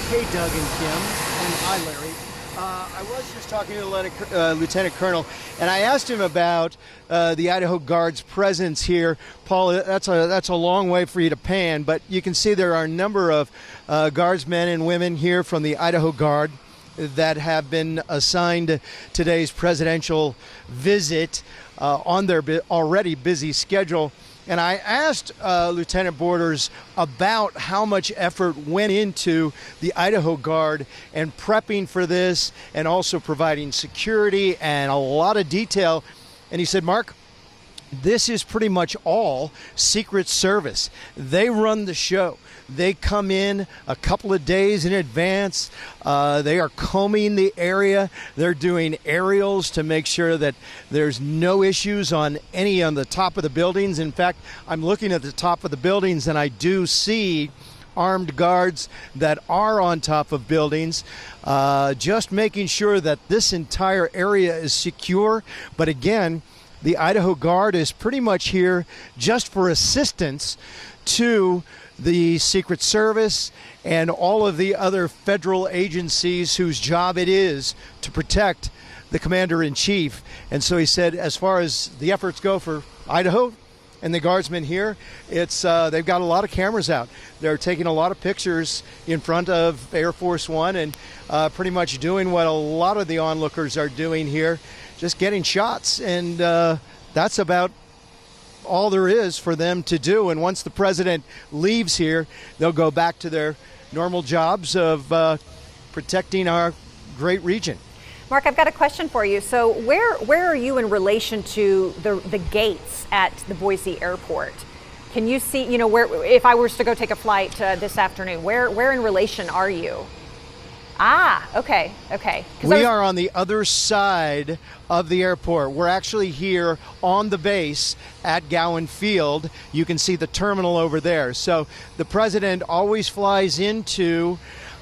Hey, Doug and Kim, and hi, Larry. I was just talking to Lieutenant Colonel, and I asked him about the Idaho Guard's presence here. Paul, that's a long way for you to pan, but you can see there are a number of guardsmen and women here from the Idaho Guard that have been assigned today's presidential visit on their already busy schedule. And I asked Lieutenant Borders about how much effort went into the Idaho Guard and prepping for this and also providing security and a lot of detail. And he said, Mark, this is pretty much all Secret Service. They run the show. They come in a couple of days in advance. They are combing the area. They're doing aerials to make sure that there's no issues on the top of the buildings. In fact, I'm looking at the top of the buildings and I do see armed guards that are on top of buildings, just making sure that this entire area is secure. But again, the Idaho Guard is pretty much here just for assistance to the Secret Service and all of the other federal agencies whose job it is to protect the Commander-in-Chief. And so he said, as far as the efforts go for Idaho and the guardsmen here, it's they've got a lot of cameras out. They're taking a lot of pictures in front of Air Force One and pretty much doing what a lot of the onlookers are doing here, just getting shots. And that's about all there is for them to do. And once the president leaves here, they'll go back to their normal jobs of protecting our great region. Mark, I've got a question for you. So where are you in relation to the gates at the Boise Airport? Can you see, where, if I was to go take a flight this afternoon, where in relation are you? Okay. We are on the other side of the airport. We're actually here on the base at Gowan Field. You can see the terminal over there. So the president always flies into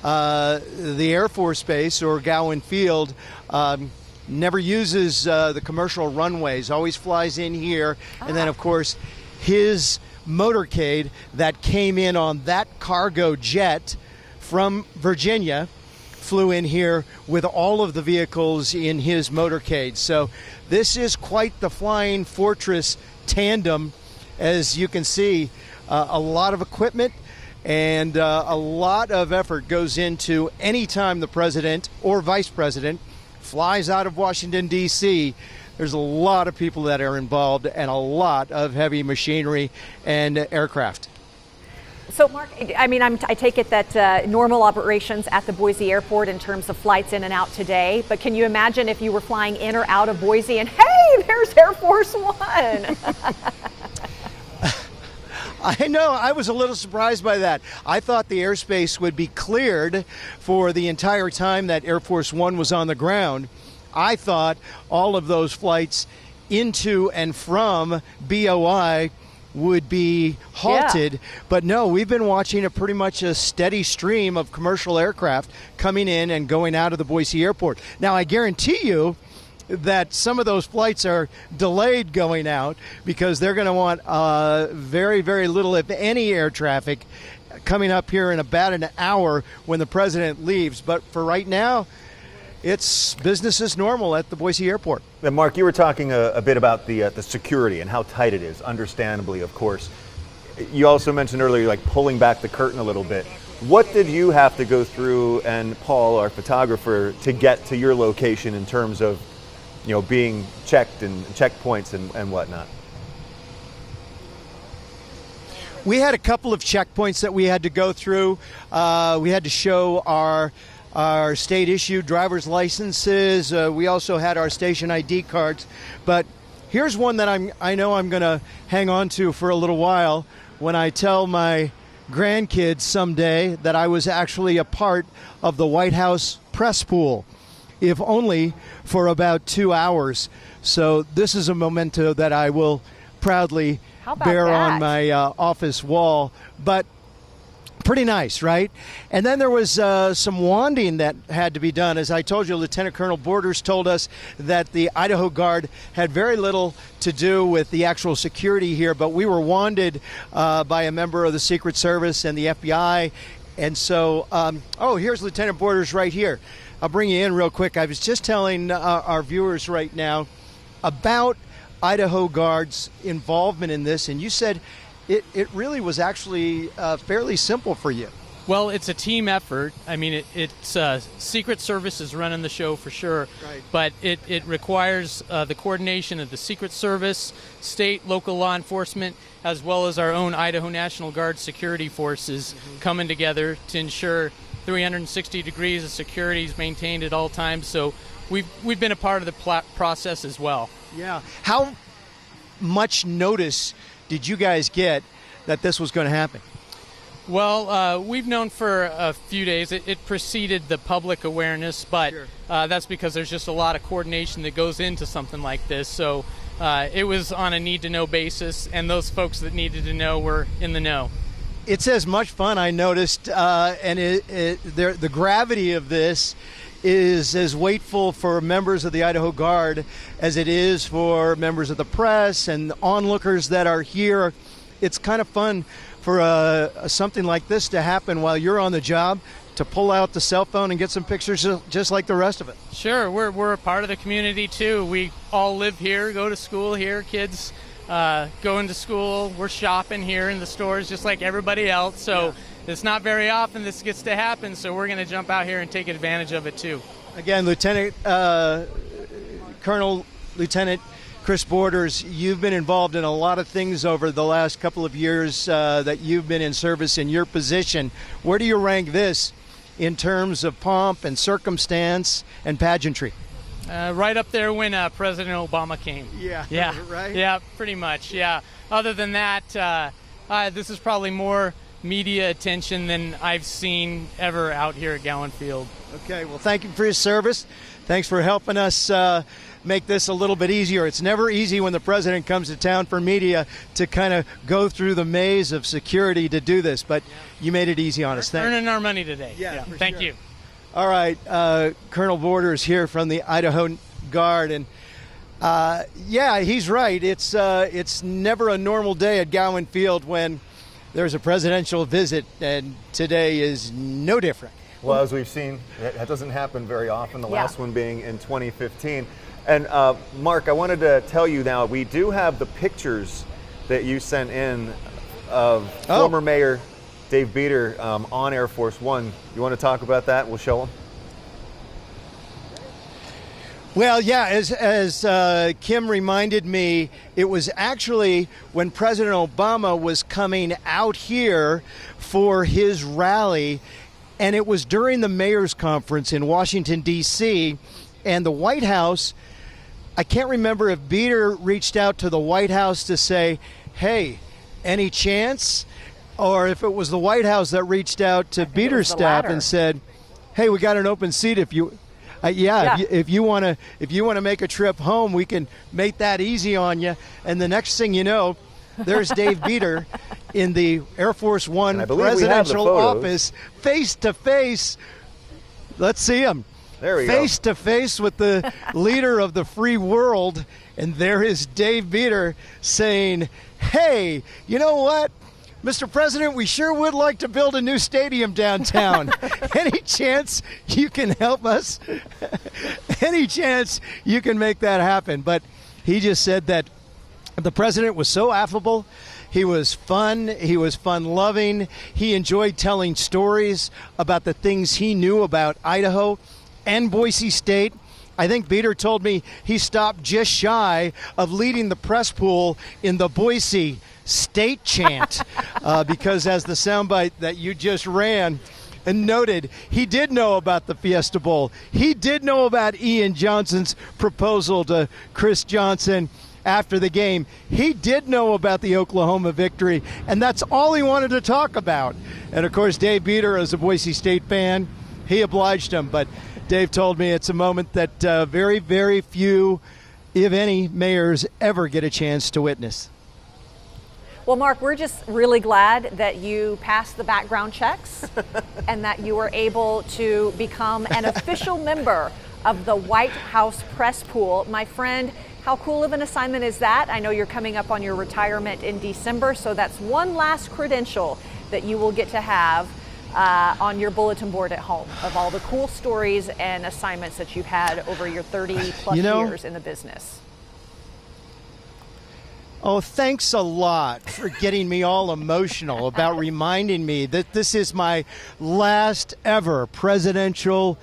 the Air Force Base or Gowan Field, never uses the commercial runways, always flies in here. And then, of course, his motorcade that came in on that cargo jet from Virginia flew in here with all of the vehicles in his motorcade. So this is quite the flying fortress tandem. As you can see, a lot of equipment and a lot of effort goes into any time the president or vice president flies out of Washington, D.C. There's a lot of people that are involved and a lot of heavy machinery and aircraft. So, Mark, I take it that normal operations at the Boise Airport in terms of flights in and out today, but can you imagine if you were flying in or out of Boise and, hey, there's Air Force One? I know, I was a little surprised by that. I thought the airspace would be cleared for the entire time that Air Force One was on the ground. I thought all of those flights into and from BOI would be halted, but no, we've been watching pretty much a steady stream of commercial aircraft coming in and going out of the Boise Airport. Now, I guarantee you that some of those flights are delayed going out because they're going to want very, very little, if any, air traffic coming up here in about an hour when the president leaves. But for right now, it's business as normal at the Boise Airport. And Mark, you were talking a bit about the security and how tight it is, understandably, of course. You also mentioned earlier, like pulling back the curtain a little bit. What did you have to go through, and Paul, our photographer, to get to your location in terms of, being checked and checkpoints and whatnot? We had a couple of checkpoints that we had to go through. We had to show our state-issued driver's licenses. We also had our station ID cards. But here's one that I know I'm going to hang on to for a little while when I tell my grandkids someday that I was actually a part of the White House press pool, if only for about 2 hours. So this is a memento that I will proudly bear on my office wall. But pretty nice, right? And then there was some wanding that had to be done. As I told you, Lieutenant Colonel Borders told us that the Idaho Guard had very little to do with the actual security here, but we were wanded by a member of the Secret Service and the FBI And so, here's Lieutenant Borders right here. I'll bring you in real quick. I was just telling our viewers right now about Idaho Guard's involvement in this, and you said it really was actually fairly simple for you. Well, it's a team effort. I mean, it's Secret Service is running the show for sure, right. But it requires the coordination of the Secret Service, state, local law enforcement, as well as our own Idaho National Guard security forces coming together to ensure 360 degrees of security is maintained at all times. So we've been a part of the process as well. Yeah. How much notice did you guys get that this was going to happen? Well, we've known for a few days. It preceded the public awareness, but Sure. That's because there's just a lot of coordination that goes into something like this. So it was on a need-to-know basis, and those folks that needed to know were in the know. It's as much fun, I noticed, and the gravity of this is as weightful for members of the Idaho Guard as it is for members of the press and onlookers that are here. It's kind of fun for something like this to happen while you're on the job, to pull out the cell phone and get some pictures just like the rest of it. Sure, we're a part of the community too. We all live here, go to school here, kids going to school. We're shopping here in the stores just like everybody else. So it's not very often this gets to happen, so we're going to jump out here and take advantage of it too. Again, Colonel Lieutenant Chris Borders, you've been involved in a lot of things over the last couple of years that you've been in service in your position. Where do you rank this in terms of pomp and circumstance and pageantry? Right up there when President Obama came. Yeah, right? Yeah, pretty much, yeah. Other than that, this is probably more media attention than I've seen ever out here at Gowan Field. Okay, well, thank you for your service. Thanks for helping us make this a little bit easier. It's never easy when the president comes to town for media to kind of go through the maze of security to do this, but you made it easy on us. Earning our money today. Yeah. Thank you. All right, Colonel Borders here from the Idaho Guard, and he's right. It's never a normal day at Gowan Field when there's a presidential visit, and today is no different. Well, as we've seen, that doesn't happen very often, the last one being in 2015. And Mark, I wanted to tell you now, we do have the pictures that you sent in of former Mayor Dave Beater on Air Force One. You want to talk about that? We'll show them. Well, yeah, as Kim reminded me, it was actually when President Obama was coming out here for his rally, and it was during the mayor's conference in Washington, D.C., and the White House, I can't remember if Beater reached out to the White House to say, hey, any chance? Or if it was the White House that reached out to Beater's staff and said, hey, we got an open seat if you... If you want to make a trip home, we can make that easy on you. And the next thing you know, there's Dave Beater in the Air Force One presidential office, face to face. Let's see him. There we go. Face to face with the leader of the free world, and there is Dave Beater saying, "Hey, you know what? Mr. President, we sure would like to build a new stadium downtown. Any chance you can help us? Any chance you can make that happen?" But he just said that the president was so affable. He was fun. He was fun-loving. He enjoyed telling stories about the things he knew about Idaho and Boise State. I think Beater told me he stopped just shy of leading the press pool in the Boise State chant because, as the soundbite that you just ran and noted, he did know about the Fiesta Bowl. He did know about Ian Johnson's proposal to Chris Johnson after the game. He did know about the Oklahoma victory, and that's all he wanted to talk about. And, of course, Dave Beater, as a Boise State fan, he obliged him. But Dave told me it's a moment that very, very few, if any, mayors ever get a chance to witness. Well, Mark, we're just really glad that you passed the background checks and that you were able to become an official member of the White House press pool. My friend, how cool of an assignment is that? I know you're coming up on your retirement in December, so that's one last credential that you will get to have on your bulletin board at home of all the cool stories and assignments that you've had over your 30 plus years in the business? Oh, thanks a lot for getting me all emotional about reminding me that this is my last ever presidential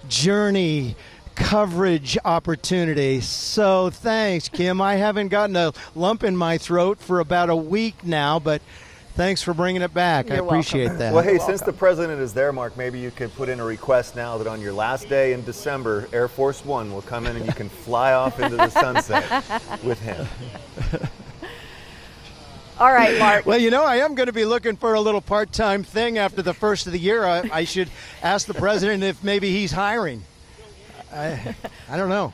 journey coverage opportunity. So thanks, Kim. I haven't gotten a lump in my throat for about a week now, but thanks for bringing it back. You're I appreciate welcome. that. Well, hey, since the president is there, Mark, maybe you could put in a request now that on your last day in December, Air Force One will come in and you can fly off into the sunset with him. All right, Mark. Well, you know, I am going to be looking for a little part-time thing after the first of the year. I should ask the president if maybe he's hiring. I don't know.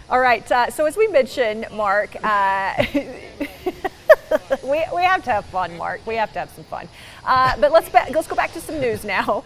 All right. So as we mentioned, Mark, we have to have fun, Mark. We have to have some fun. But let's go back to some news now.